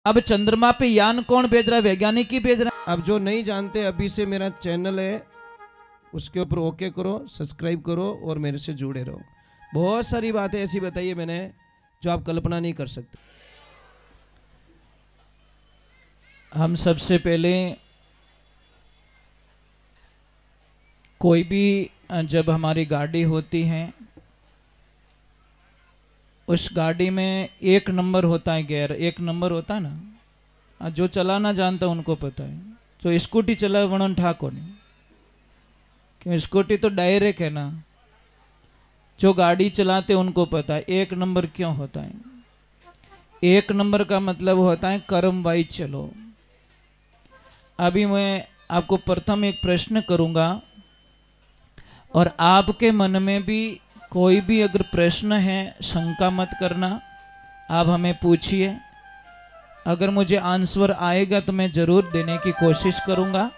अब चंद्रमा पे यान कौन भेज रहा है? वैज्ञानिक ही भेज रहा अब जो नहीं जानते, अभी से मेरा चैनल है उसके ऊपर ओके करो, सब्सक्राइब करो और मेरे से जुड़े रहो। बहुत सारी बातें ऐसी बताई है मैंने जो आप कल्पना नहीं कर सकते। है। हम सबसे पहले कोई भी जब हमारी गाड़ी होती है, उस गाड़ी में एक नंबर होता है, गियर एक नंबर होता है ना। जो चलाना जानता उनको पता है। तो स्कूटी चलाए वणन ठाको नहीं, क्यों? स्कूटी तो डायरेक्ट है ना। जो गाड़ी चलाते उनको पता है एक नंबर क्यों होता है। एक नंबर का मतलब होता है कर्म वाइज चलो। अभी मैं आपको प्रथम एक प्रश्न करूंगा और आपके मन में भी कोई भी अगर प्रश्न है, शंका मत करना, आप हमें पूछिए। अगर मुझे आंसर आएगा तो मैं ज़रूर देने की कोशिश करूंगा,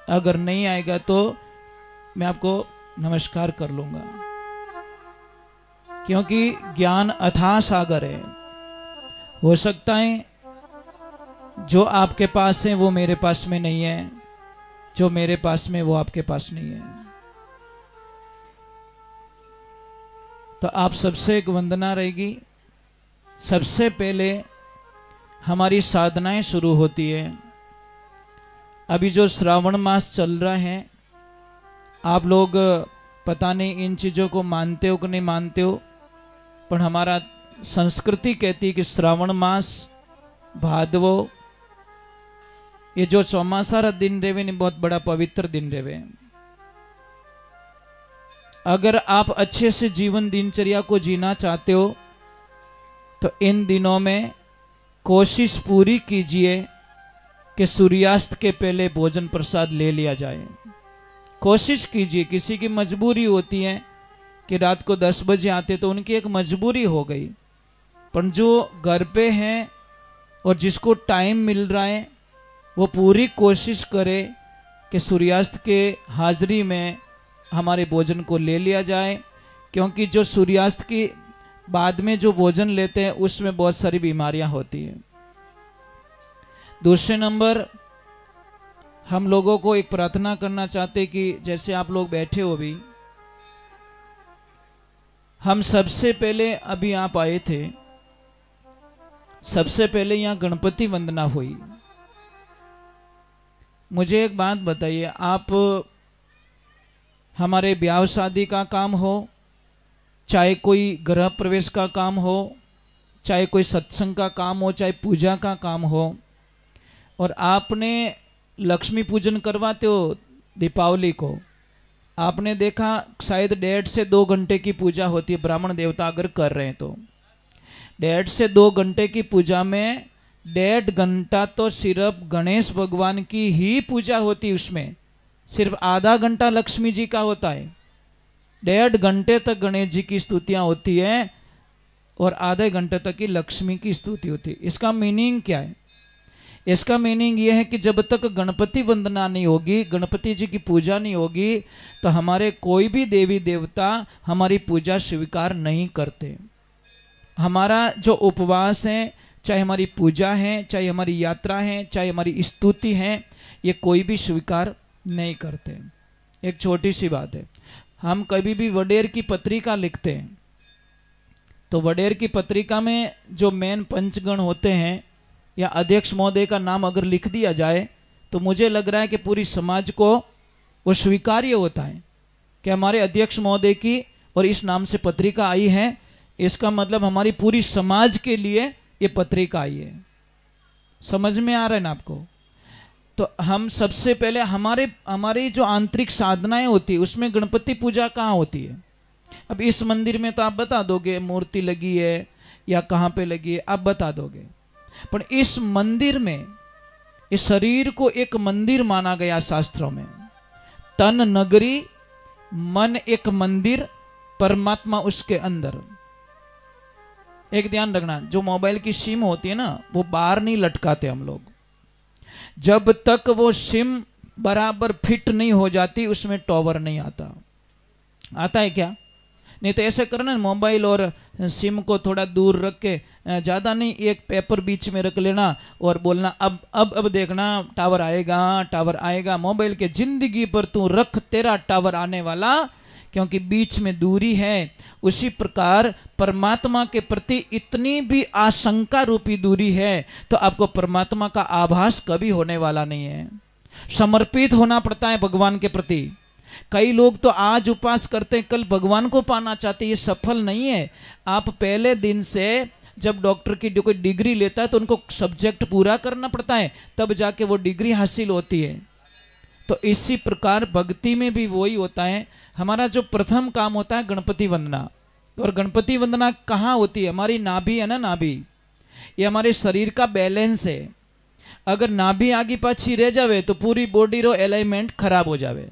अगर नहीं आएगा तो मैं आपको नमस्कार कर लूंगा, क्योंकि ज्ञान अथाह सागर है। हो सकता है जो आपके पास है वो मेरे पास में नहीं है, जो मेरे पास में वो आपके पास नहीं है। तो आप सबसे एक वंदना रहेगी। सबसे पहले हमारी साधनाएं शुरू होती है। अभी जो श्रावण मास चल रहा है, आप लोग पता नहीं इन चीज़ों को मानते हो कि नहीं मानते हो, पर हमारा संस्कृति कहती है कि श्रावण मास भादवो ये जो चौमासा दिन रेवे ने बहुत बड़ा पवित्र दिन रेवे। अगर आप अच्छे से जीवन दिनचर्या को जीना चाहते हो तो इन दिनों में कोशिश पूरी कीजिए कि सूर्यास्त के पहले भोजन प्रसाद ले लिया जाए। कोशिश कीजिए। किसी की मजबूरी होती है कि रात को 10 बजे आते, तो उनकी एक मजबूरी हो गई। पर जो घर पे हैं और जिसको टाइम मिल रहा है वो पूरी कोशिश करे कि सूर्यास्त के हाजिरी में हमारे भोजन को ले लिया जाए, क्योंकि जो सूर्यास्त की बाद में जो भोजन लेते हैं उसमें बहुत सारी बीमारियां होती हैं। दूसरे नंबर, हम लोगों को एक प्रार्थना करना चाहते कि जैसे आप लोग बैठे हो भी, हम सबसे पहले अभी आप आए थे, सबसे पहले यहाँ गणपति वंदना हुई। मुझे एक बात बताइए, आप हमारे ब्याह शादी का काम हो, चाहे कोई गृह प्रवेश का काम हो, चाहे कोई सत्संग का काम हो, चाहे पूजा का काम हो, और आपने लक्ष्मी पूजन करवाते हो दीपावली को, आपने देखा शायद 1.5 से 2 घंटे की पूजा होती है। ब्राह्मण देवता अगर कर रहे हैं तो 1.5 से 2 घंटे की पूजा में 1.5 घंटा तो सिर्फ गणेश भगवान की ही पूजा होती है। उसमें सिर्फ आधा घंटा लक्ष्मी जी का होता है। 1.5 घंटे तक गणेश जी की स्तुतियां होती है और आधे घंटे तक की लक्ष्मी की स्तुति होती है। इसका मीनिंग क्या है? इसका मीनिंग यह है कि जब तक गणपति वंदना नहीं होगी, गणपति जी की पूजा नहीं होगी, तो हमारे कोई भी देवी देवता हमारी पूजा स्वीकार नहीं करते। हमारा जो उपवास है, चाहे हमारी पूजा है, चाहे हमारी यात्रा है, चाहे हमारी स्तुति है, ये कोई भी स्वीकार नहीं करते। एक छोटी सी बात है, हम कभी भी वडेर की पत्रिका लिखते हैं तो वडेर की पत्रिका में जो मेन पंचगण होते हैं या अध्यक्ष महोदय का नाम अगर लिख दिया जाए तो मुझे लग रहा है कि पूरी समाज को वो स्वीकार्य होता है कि हमारे अध्यक्ष महोदय की और इस नाम से पत्रिका आई है। इसका मतलब हमारी पूरी समाज के लिए ये पत्रिका आई है। समझ में आ रहा है ना आपको? तो हम सबसे पहले हमारी जो आंतरिक साधनाएं होती है उसमें गणपति पूजा कहाँ होती है? अब इस मंदिर में तो आप बता दोगे मूर्ति लगी है या कहाँ पे लगी है, आप बता दोगे। पर इस मंदिर में, इस शरीर को एक मंदिर माना गया शास्त्रों में। तन नगरी, मन एक मंदिर, परमात्मा उसके अंदर। एक ध्यान रखना, जो मोबाइल की सिम होती है ना, वो बाहर नहीं लटकाते हम लोग। जब तक वो सिम बराबर फिट नहीं हो जाती उसमें टॉवर नहीं आता। आता है क्या? नहीं तो ऐसे करना, मोबाइल और सिम को थोड़ा दूर रख के, ज़्यादा नहीं, एक पेपर बीच में रख लेना और बोलना अब देखना टावर आएगा, टावर आएगा। मोबाइल के जिंदगी पर तू रख, तेरा टावर आने वाला, क्योंकि बीच में दूरी है। उसी प्रकार परमात्मा के प्रति इतनी भी आशंका रूपी दूरी है तो आपको परमात्मा का आभास कभी होने वाला नहीं है। समर्पित होना पड़ता है भगवान के प्रति। कई लोग तो आज उपास करते हैं, कल भगवान को पाना चाहते हैं, ये सफल नहीं है। आप पहले दिन से, जब डॉक्टर की कोई डिग्री लेता है तो उनको सब्जेक्ट पूरा करना पड़ता है, तब जाके वो डिग्री हासिल होती है। तो इसी प्रकार भक्ति में भी वही होता है। हमारा जो प्रथम काम होता है गणपति वंदना। और गणपति वंदना कहाँ होती है? हमारी नाभि है ना, नाभि, ये हमारे शरीर का बैलेंस है। अगर नाभि आगे पाछी रह जावे तो पूरी बॉडी रो एलाइनमेंट खराब हो जावे।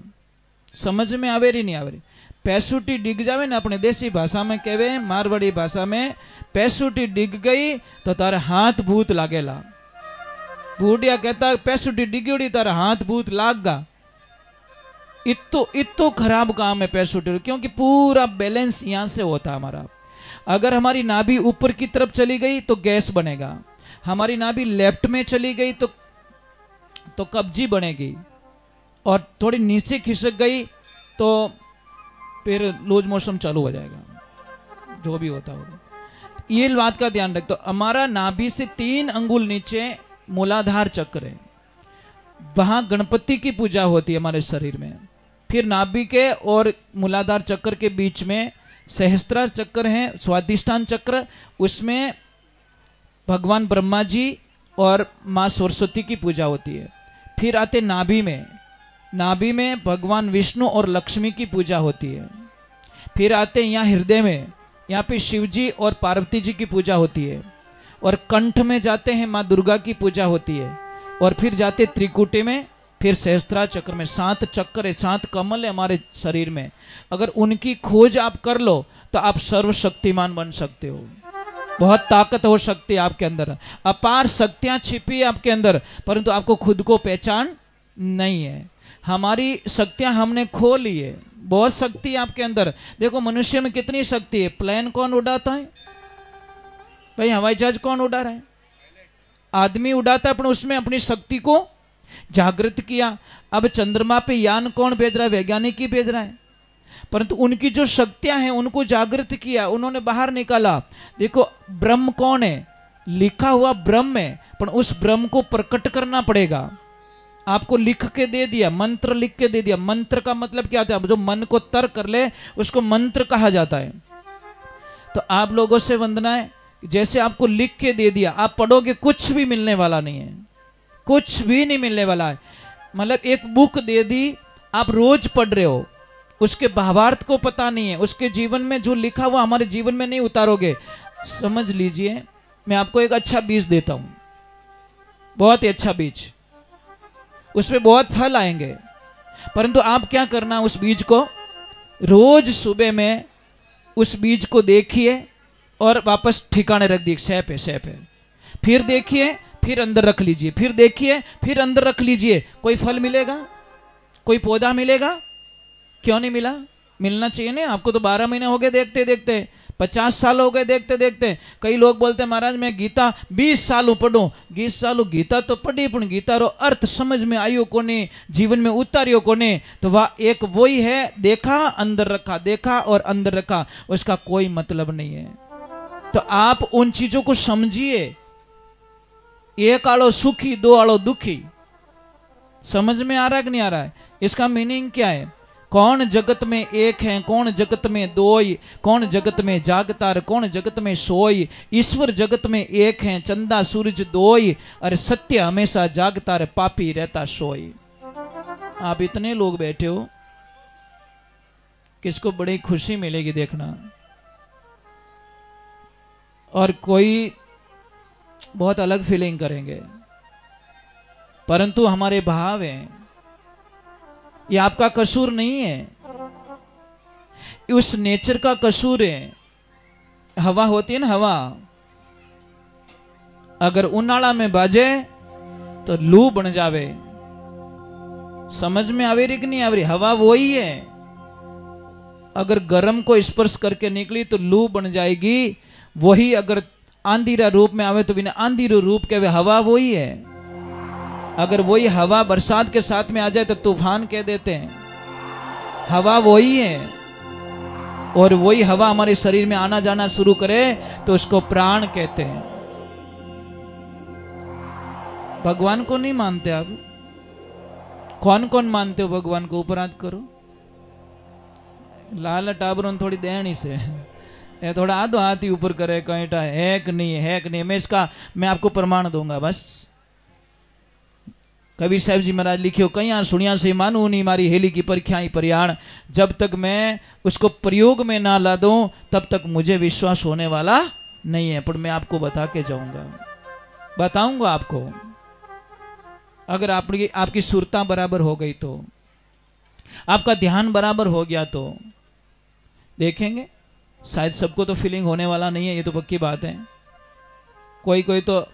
समझ में आवे रही नहीं आवे? पैसूटी डिग जावे ना, अपने देसी भाषा में कहवे, मारवाड़ी भाषा में, पैसूटी डिग गई तो तारे हाथ भूत लागेला। बूढ़िया कहता पैसूटी डिगड़ी तारा हाथ भूत लागगा। इतो खराब काम है पैसूटी, क्योंकि पूरा बैलेंस यहां से होता है हमारा। अगर हमारी नाभि ऊपर की तरफ चली गई तो गैस बनेगा, हमारी नाभि लेफ्ट में चली गई तो कब्जी बनेगी, और थोड़ी नीचे खिसक गई तो फिर लूज मोशन चालू हो जाएगा, जो भी होता होगा। ये बात का ध्यान रख। तो हमारा नाभि से 3 अंगुल नीचे मूलाधार चक्र है, वहां गणपति की पूजा होती है हमारे शरीर में। फिर नाभि के और मूलाधार चक्र के बीच में सहस्त्रार चक्र है, स्वादिष्ठान चक्र, उसमें भगवान ब्रह्मा जी और माँ सरस्वती की पूजा होती है। फिर आते नाभि में, नाभि में भगवान विष्णु और लक्ष्मी की पूजा होती है। फिर आते यहाँ हृदय में, यहाँ पे शिव जी और पार्वती जी की पूजा होती है। और कंठ में जाते हैं माँ दुर्गा की पूजा होती है। और फिर जाते त्रिकुटी में, फिर सहस्त्रार चक्र में। 7 चक्र है, 7 कमल है हमारे शरीर में। अगर उनकी खोज आप कर लो तो आप सर्वशक्तिमान बन सकते हो। बहुत ताकत हो सकती है आपके अंदर, अपार शक्तियां छिपी है आपके अंदर, परंतु आपको खुद को पहचान नहीं है। हमारी शक्तियां हमने खो ली है। बहुत शक्ति है आपके अंदर। देखो मनुष्य में कितनी शक्ति है। प्लेन कौन उड़ाता है भाई? हवाई जहाज कौन उड़ा रहा है? आदमी उड़ाता है, पर उसमें अपनी शक्ति को जागृत किया। अब चंद्रमा पे यान कौन भेज रहा है? वैज्ञानिक ही भेज रहा है, परंतु उनकी जो शक्तियां हैं उनको जागृत किया, उन्होंने बाहर निकाला। देखो ब्रह्म कौन है? लिखा हुआ ब्रह्म है, पर उस ब्रह्म को प्रकट करना पड़ेगा। आपको लिख के दे दिया, मंत्र लिख के दे दिया। मंत्र का मतलब क्या होता है? जो मन को तर कर ले उसको मंत्र कहा जाता है। तो आप लोगों से वंदना है, जैसे आपको लिख के दे दिया, आप पढ़ोगे कुछ भी मिलने वाला नहीं है, कुछ भी नहीं मिलने वाला है। मतलब एक बुक दे दी, आप रोज पढ़ रहे हो, उसके भावार्थ को पता नहीं है, उसके जीवन में जो लिखा हुआ हमारे जीवन में नहीं उतारोगे। समझ लीजिए, मैं आपको एक अच्छा बीज देता हूं, बहुत ही अच्छा बीज, उसमें बहुत फल आएंगे, परंतु आप क्या करना, उस बीज को रोज सुबह में उस बीज को देखिए और वापस ठिकाने रख दिए, सह पे। फिर देखिए, फिर अंदर रख लीजिए, फिर देखिए, फिर अंदर रख लीजिए। कोई फल मिलेगा? कोई पौधा मिलेगा? क्यों नहीं मिला? मिलना चाहिए ना। आपको तो 12 महीने हो गए देखते देखते, 50 साल हो गए देखते देखते। कई लोग बोलते हैं महाराज मैं गीता 20 सालों पढ़ूं। 20 सालों गीता तो पढ़ी, पर गीता रो अर्थ समझ में आयो कोने, जीवन में उतारियो कोने। तो वह एक वही है, देखा अंदर रखा, देखा और अंदर रखा, उसका कोई मतलब नहीं है। तो आप उन चीजों को समझिए। 1 आलो सुखी 2 आलो दुखी। समझ में आ रहा है कि नहीं आ रहा है? इसका मीनिंग क्या है? कौन जगत में एक है, कौन जगत में दोई, कौन जगत में जागतार, कौन जगत में सोई। ईश्वर जगत में एक है, चंदा सूरज दोई, अरे सत्य हमेशा जागता रे, पापी रहता सोई। आप इतने लोग बैठे हो, किसको बड़ी खुशी मिलेगी देखना। और कोई बहुत अलग फीलिंग करेंगे, परंतु हमारे भाव हैं। ये आपका कसूर नहीं है, उस नेचर का कसूर है। हवा होती है ना, हवा अगर उनाला में बाजे तो लू बन जावे। समझ में आवे रही कि नहीं आवे रही? हवा वही है। अगर गर्म को स्पर्श करके निकली तो लू बन जाएगी। वही अगर आंधीरा रूप में आवे तो बिना आंधीरो रूप के वे हवा वही है। अगर वही हवा बरसात के साथ में आ जाए तो तूफान कह देते हैं। हवा वही है, और वही हवा हमारे शरीर में आना जाना शुरू करे तो उसको प्राण कहते हैं। भगवान को नहीं मानते आप? कौन कौन मानते हो भगवान को? ऊपर हाथ करो। लाल टाबरों थोड़ी देनी से ये थोड़ा आधो हाथ ही ऊपर करे, कहीं है कि नहीं है कि नहीं। मैं आपको प्रमाण दूंगा बस। कबीर साहब जी महाराज लिखियो कहीं सुनिया से मानू नहीं मारी हेली की परीक्षाएं परियाण। जब तक मैं उसको प्रयोग में ना ला दूं तब तक मुझे विश्वास होने वाला नहीं है। पर मैं आपको बता के जाऊंगा, बताऊंगा आपको। अगर आपकी सुरता बराबर हो गई तो, आपका ध्यान बराबर हो गया तो देखेंगे। शायद सबको तो फीलिंग होने वाला नहीं है, ये तो पक्की बात है। कोई कोई तो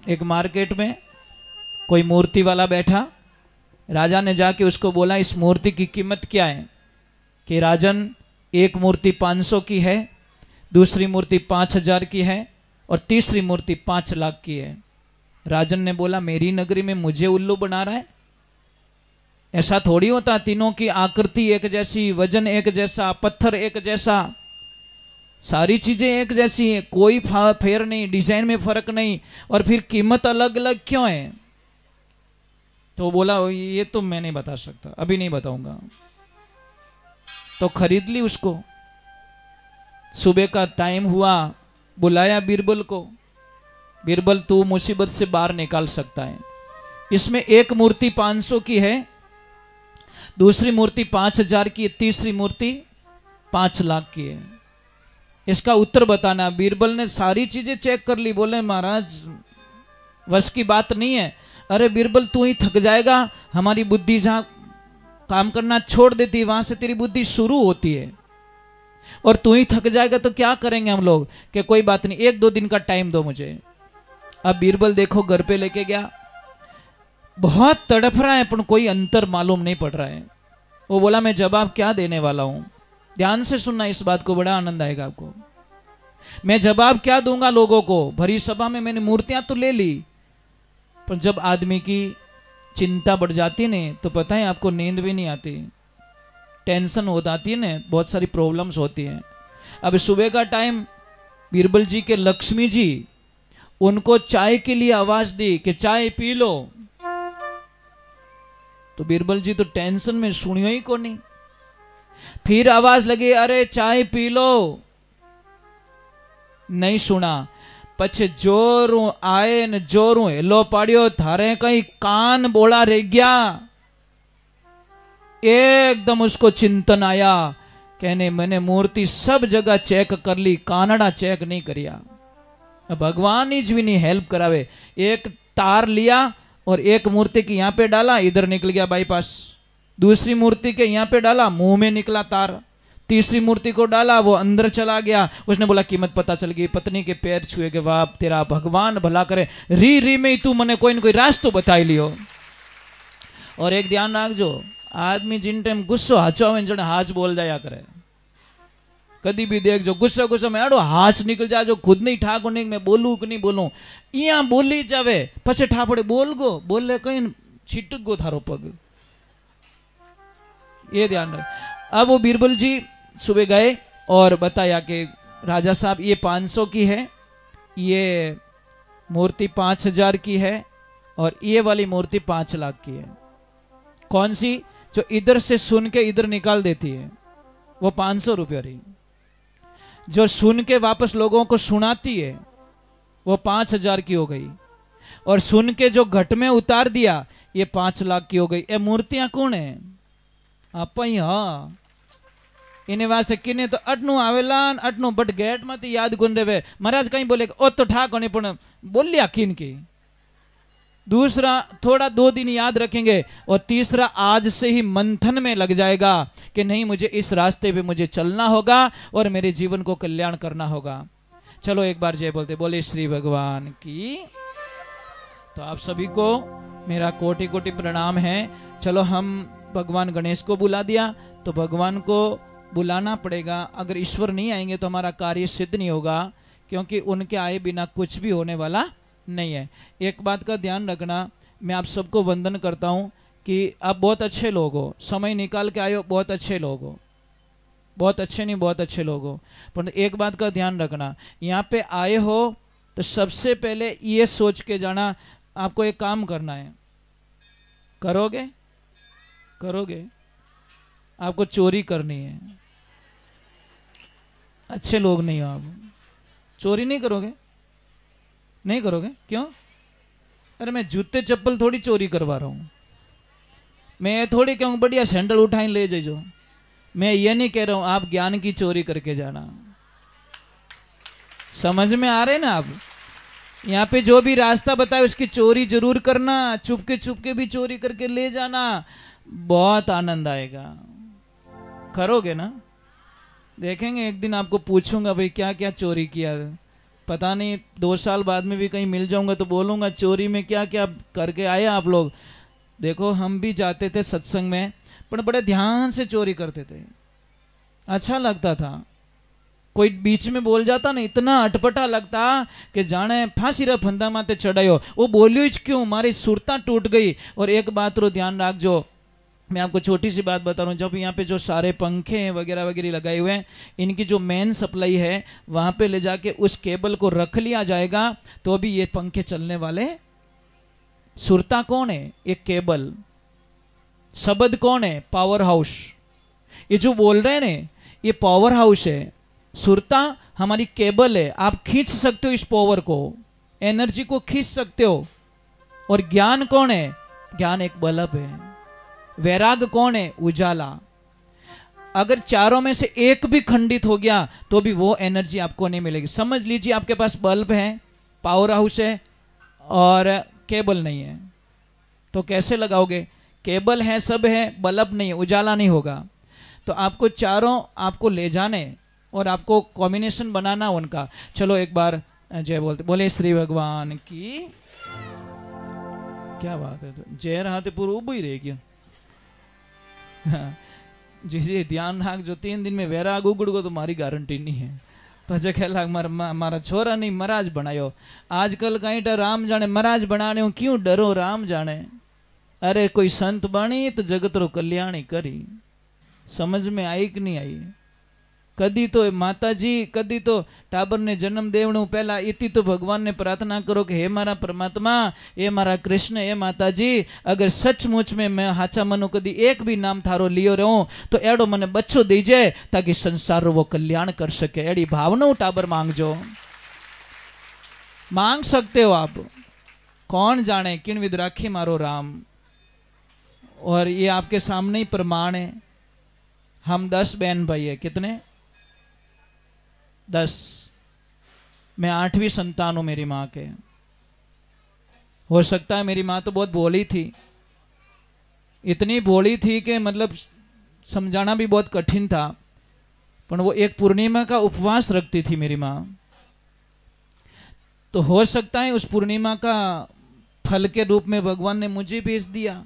एक मार्केट में कोई मूर्ति वाला बैठा, राजा ने जाके उसको बोला इस मूर्ति की कीमत क्या है? कि राजन एक मूर्ति 500 की है, दूसरी मूर्ति 5000 की है और तीसरी मूर्ति 5 लाख की है। राजन ने बोला मेरी नगरी में मुझे उल्लू बना रहा है? ऐसा थोड़ी होता। तीनों की आकृति एक जैसी, वजन एक जैसा, पत्थर एक जैसा, सारी चीजें एक जैसी हैं, कोई फेर नहीं, डिजाइन में फर्क नहीं, और फिर कीमत अलग अलग क्यों है? तो बोला ये तो मैं नहीं बता सकता, अभी नहीं बताऊंगा। तो खरीद ली उसको। सुबह का टाइम हुआ, बुलाया बीरबल को। बीरबल तू मुसीबत से बाहर निकाल सकता है। इसमें एक मूर्ति 500 की है, दूसरी मूर्ति 5000 की है, तीसरी मूर्ति 5 लाख की है। इसका उत्तर बताना। बीरबल ने सारी चीजें चेक कर ली। बोले महाराज वश की बात नहीं है। अरे बीरबल तू ही थक जाएगा, हमारी बुद्धि जहां काम करना छोड़ देती है वहां से तेरी बुद्धि शुरू होती है, और तू ही थक जाएगा तो क्या करेंगे हम लोग? कि कोई बात नहीं, 1-2 दिन का टाइम दो मुझे। अब बीरबल देखो घर पे लेके गया, बहुत तड़फ रहा है पर कोई अंतर मालूम नहीं पड़ रहा है। वो बोला मैं जवाब क्या देने वाला हूं? ध्यान से सुनना इस बात को, बड़ा आनंद आएगा आपको। मैं जवाब क्या दूंगा लोगों को? भरी सभा में मैंने मूर्तियां तो ले ली, पर जब आदमी की चिंता बढ़ जाती है ना तो पता है आपको नींद भी नहीं आती, टेंशन हो जाती है ना, बहुत सारी प्रॉब्लम्स होती हैं। अब सुबह का टाइम बीरबल जी के लक्ष्मी जी उनको चाय के लिए आवाज दी कि चाय पी लो। तो बीरबल जी तो टेंशन में सुनियो ही को नहीं। फिर आवाज लगी अरे चाय पी लो, नहीं सुना। पछे जोरू आए न जोरू हेलो पाड़ियो, थारे कहीं कान बोला रह गया। एकदम उसको चिंतन आया, कहने मैंने मूर्ति सब जगह चेक कर ली, कानड़ा चेक नहीं करिया। भगवान इज भी नहीं हेल्प करावे। एक तार लिया और एक मूर्ति की यहां पे डाला, इधर निकल गया बाईपास। दूसरी मूर्ति के यहां पे डाला, मुंह में निकला तार। तीसरी मूर्ति को डाला, वो अंदर चला गया। उसने बोला कीमत पता चल गई, पत्नी के पैर छुए के बाप तेरा भगवान भला करे, री में ही तू मने कोई न कोई रास्तो बताई लियो। और एक ध्यान रख जो आदमी जिन टाइम गुस्सो हाचो में जने हाच बोल जाया करे। कभी भी देख जो गुस्सा में आड़ो हाच निकल जाए, जो खुद नहीं ठाको नहीं मैं बोलूं कि नहीं बोलूं, इया बोली जावे पछे ठापड़े बोल गो, बोले कहीं छिटक गो थारो पग। ये ध्यान रख। अब वो बीरबल जी सुबह गए और बताया कि राजा साहब ये 500 की है, ये मूर्ति 5000 की है और ये वाली मूर्ति 5 लाख की है। कौन सी? जो इधर से सुन के इधर निकाल देती है वो 500 रुपये रही, जो सुन के वापस लोगों को सुनाती है वो 5000 की हो गई, और सुन के जो घट में उतार दिया ये 5 लाख की हो गई। ये मूर्तियां कौन है? आप ही। हाँ इन्हें वास्ते किने तो अटनू आवेला अटनू बट गेट में याद गुन रहे महाराज कहीं बोले ओ तो ठाक होने पर बोलिया किन की। दूसरा थोड़ा 2 दिन याद रखेंगे और तीसरा आज से ही मंथन में लग जाएगा कि नहीं मुझे इस रास्ते पे मुझे चलना होगा और मेरे जीवन को कल्याण करना होगा। चलो एक बार जय बोलते, बोले श्री भगवान की। तो आप सभी को मेरा कोटि कोटि प्रणाम है। चलो हम भगवान गणेश को बुला दिया, तो भगवान को बुलाना पड़ेगा। अगर ईश्वर नहीं आएंगे तो हमारा कार्य सिद्ध नहीं होगा, क्योंकि उनके आए बिना कुछ भी होने वाला नहीं है। एक बात का ध्यान रखना, मैं आप सबको वंदन करता हूँ कि आप बहुत अच्छे लोग हो, समय निकाल के आए हो, बहुत अच्छे लोग हो, बहुत अच्छे नहीं बहुत अच्छे लोग हो। पर एक बात का ध्यान रखना, यहाँ पे आए हो तो सबसे पहले ये सोच के जाना आपको एक काम करना है। करोगे? करोगे? आपको चोरी करनी है। अच्छे लोग नहीं हो आप, चोरी नहीं करोगे? नहीं करोगे? क्यों? अरे मैं जूते चप्पल थोड़ी चोरी करवा रहा हूँ, मैं थोड़ी कहूँ बढ़िया सैंडल उठाए ले जाइए। मैं ये नहीं कह रहा हूँ आप ज्ञान की चोरी करके जाना। समझ में आ रहे ना आप? यहाँ पे जो भी रास्ता बताए उसकी चोरी जरूर करना, चुपके भी चोरी करके ले जाना, बहुत आनंद आएगा। करोगे ना? देखेंगे एक दिन आपको पूछूंगा भाई क्या क्या चोरी किया, पता नहीं 2 साल बाद में भी कहीं मिल जाऊंगा तो बोलूंगा चोरी में क्या क्या करके आए आप लोग। देखो हम भी जाते थे सत्संग में, पर बड़े ध्यान से चोरी करते थे, अच्छा लगता था। कोई बीच में बोल जाता ना, इतना अटपटा लगता कि जाने फांसी रा फंदा माते चढ़ायो, वो बोलियो क्यों, हमारी सुरता टूट गई। और एक बात रो ध्यान रख, जो मैं आपको छोटी सी बात बता रहा हूँ, जब यहाँ पे जो सारे पंखे वगैरह वगैरह लगाए हुए हैं, इनकी जो मेन सप्लाई है वहाँ पे ले जाके उस केबल को रख लिया जाएगा तो भी ये पंखे चलने वाले। सुरता कौन है? एक केबल। शब्द कौन है? Power house. ये जो बोल रहे हैं ना, ये पावर हाउस है। सुरता हमारी केबल है, आप खींच सकते हो इस पावर को, एनर्जी को खींच सकते हो। और ज्ञान कौन है? ज्ञान एक बल्ब है। वैराग कौन है? उजाला। अगर चारों में से एक भी खंडित हो गया तो भी वो एनर्जी आपको नहीं मिलेगी। समझ लीजिए आपके पास बल्ब है, पावर हाउस है और केबल नहीं है, तो कैसे लगाओगे? केबल है, सब है, बल्ब नहीं है, उजाला नहीं होगा। तो आपको चारों आपको ले जाने और आपको कॉम्बिनेशन बनाना उनका। चलो एक बार जय बोलते, बोले श्री भगवान की। क्या बात है, तो जय रहा तो पूरा उब ही रह गया। जी जी ध्यान राख, जो 3 दिन में वैराग उगड़ गो तो मारी गारंटी नहीं है। પછી खेला मारा छोरा नहीं महाराज बनायो। आजकल कहीं तो राम जाने महाराज बनाने हूँ, क्यों डरो राम जाने। अरे कोई संत बनी तो जगत रो कल्याणी करी। समझ में आई कि नहीं आई? कदी तो माता जी, कदी तो टाबर ने जन्म देवणु पहला इति तो भगवान ने प्रार्थना करो कि हे मारा परमात्मा, हे मारा कृष्ण, हे माता जी, अगर सचमुच में मैं हाचा मनु कदी एक भी नाम थारो लियो रहूं तो एड़ो मने बच्चो दीजे ताकि संसार वो कल्याण कर सके। एड़ी भावना टाबर मांगजो। मांग सकते हो आप। कौन जाने किन विद राखी मारो राम। और ये आपके सामने ही प्रमाण है। हम 10 बहन भाई है। कितने? 10। मैं 8वीं संतान हूं मेरी माँ के। हो सकता है मेरी माँ तो बहुत भोली थी, इतनी भोली थी कि मतलब समझाना भी बहुत कठिन था। पर वो एक पूर्णिमा का उपवास रखती थी मेरी माँ। तो हो सकता है उस पूर्णिमा का फल के रूप में भगवान ने मुझे भेज दिया।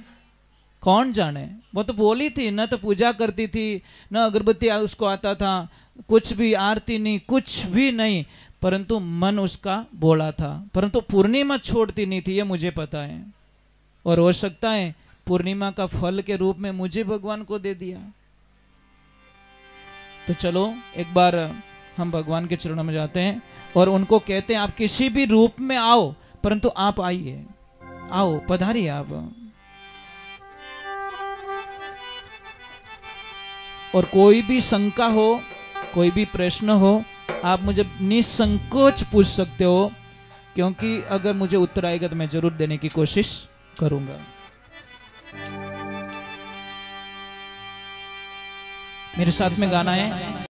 कौन जाने। वो तो भोली थी, न तो पूजा करती थी, न अगरबत्ती उसको आता था, कुछ भी आरती नहीं, कुछ भी नहीं, परंतु मन उसका भोला था। परंतु पूर्णिमा छोड़ती नहीं थी, ये मुझे पता है। और हो सकता है पूर्णिमा का फल के रूप में मुझे भगवान को दे दिया। तो चलो एक बार हम भगवान के चरणों में जाते हैं और उनको कहते हैं आप किसी भी रूप में आओ, परंतु आप आइए, आओ, पधारिए आप। और कोई भी शंका हो, कोई भी प्रश्न हो, आप मुझे निसंकोच पूछ सकते हो, क्योंकि अगर मुझे उत्तर आएगा तो मैं जरूर देने की कोशिश करूंगा। मेरे साथ में गाना है।